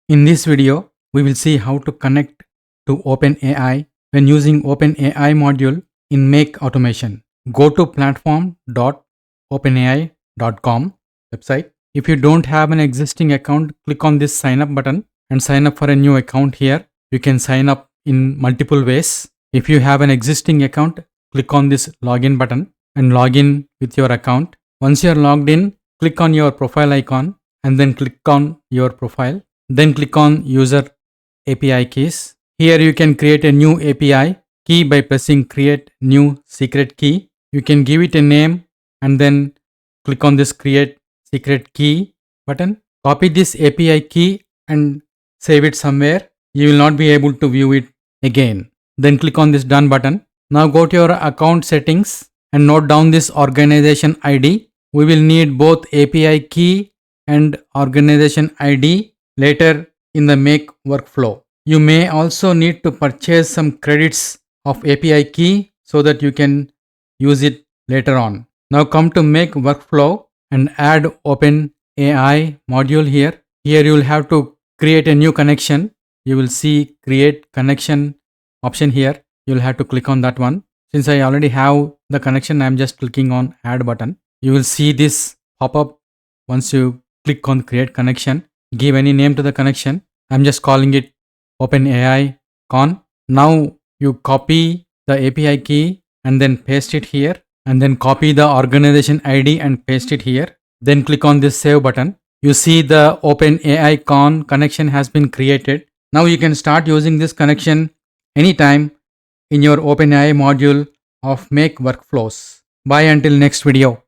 In this video, we will see how to connect to OpenAI when using OpenAI module in Make Automation. Go to platform.openai.com website. If you don't have an existing account, click on this sign up button and sign up for a new account here. You can sign up in multiple ways. If you have an existing account, click on this login button and log in with your account. Once you are logged in, click on your profile icon and then click on your profile. Then click on User API Keys. Here you can create a new API key by pressing Create New Secret Key. You can give it a name and then click on this Create Secret Key button. Copy this API key and save it somewhere. You will not be able to view it again. Then click on this Done button. Now go to your account settings and note down this organization ID. We will need both API key and organization ID later in the Make workflow. You may also need to purchase some credits of API key so that you can use it later on. Now come to Make workflow and add OpenAI module here. Here you will have to create a new connection. You will see Create Connection option here. You will have to click on that one. Since I already have the connection, I am just clicking on Add button. You will see this pop up once you click on Create Connection. Give any name to the connection. I'm just calling it OpenAI Con. Now you copy the API key and then paste it here, and then copy the organization ID and paste it here. Then click on this Save button. You see the OpenAI Con connection has been created. Now you can start using this connection anytime in your OpenAI module of Make workflows. Bye until next video.